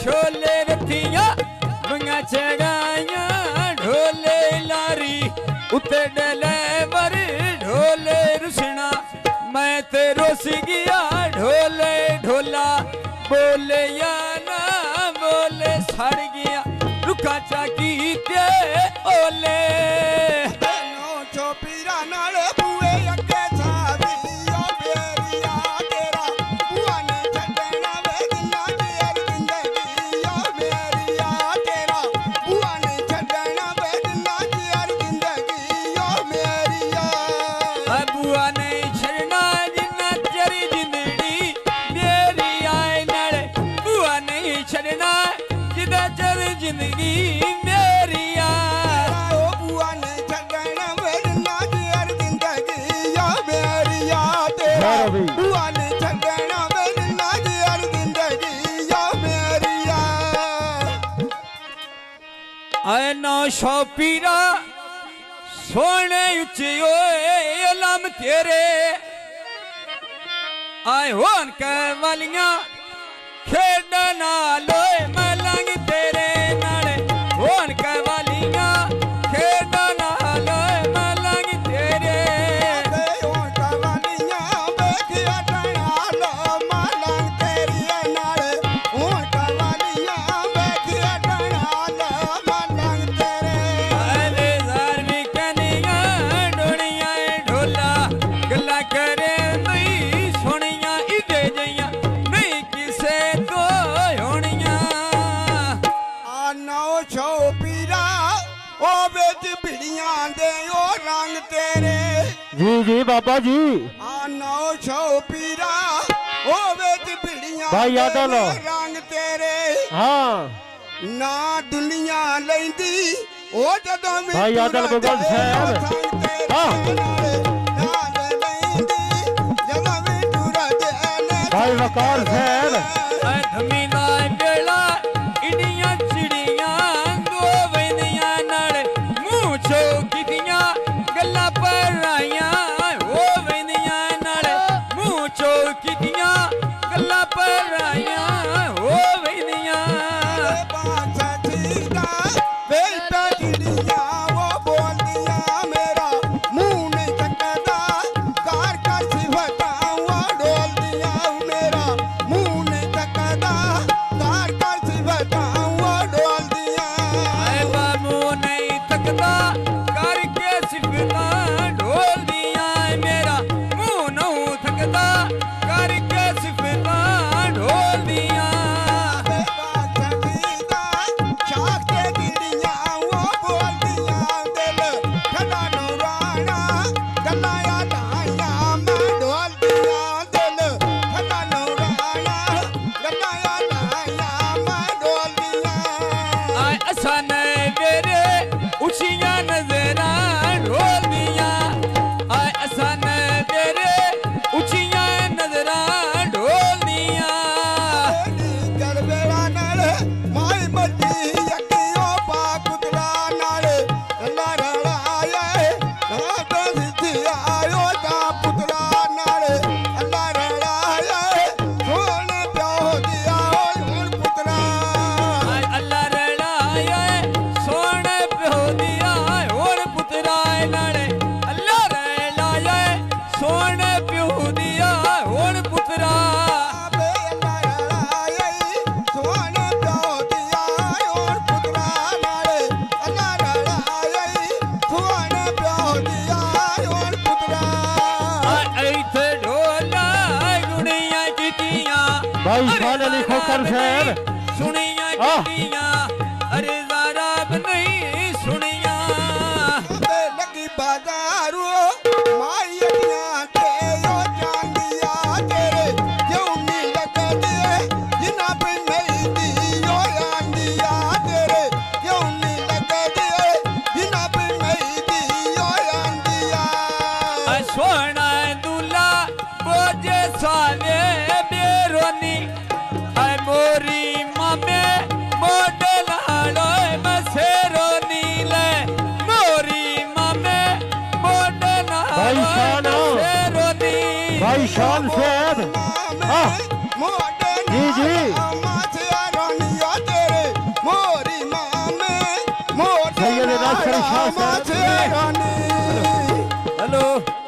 छोले रथिया बंगा चगाया ढोले लारी उते डलेवर ढोले रुसना मैं ते रोस गया ढोले ढोला बोले या ना बोले सड़ गया रुखा चाकी ते ओले चौपीरा नाल बुए अगे छावी ओ बेरिया तेरा बुआ ने छड़ना वे जिन्ना तेर जिंदगी ओ बेरिया तेरा बुआ ने छड़ना वे जिन्ना तेर जिंदगी ओ मेरिया बुआ ने छड़ना जिन्ना तेरी जिंदगी मेरी आए नड़ बुआ नहीं छड़ना जिदा चर जिंदगी मेरी आ बुआ ने छड़ना वे ना यार जिंदगी या मेरिया आए ना शौपीरा सोने उच्चे ओए लम तेरे आए होन के वालियां खेडना लोए मलंग तेरे नाले होन के वालियां खेडना लोए मलंग तेरे जी जी बाबा जी नौ छौपीरा ओ बेच भिड़ियां भाई याद लो रंग तेरे हाँ ना दुनिया लेंदी ओ जदों भाई याद लो गल साहब हाँ भाई वकार साहब धमीना बेला इडियां चिड़ियां दो वैनियां नाल मुंह चौकियां गल्ला पर आइयां ओ वैनियां नाल मुंह चौकियां गल्ला पर आइयां ओ वैनियां भाई शान अली खोकर साहब सुनिया कितियां अरे ज़रा नहीं सुनिया लगी बाजारू माइया ते यो चांदिया तेरे क्यों नहीं लगदे जिना पे नहीं दियो आंदिया तेरे क्यों नहीं लगदे जिना पे नहीं दियो आंदिया सोना दूल्हा बोझे साले बेरोनी आई मोरी मामे मोडे लाड़ो मसेरो नीले मोरी मामे मोडे लाड़ो मसेरो नी भाई शान साहब जी जी ਮਾਛੇ ਰਾਣੀ हेलो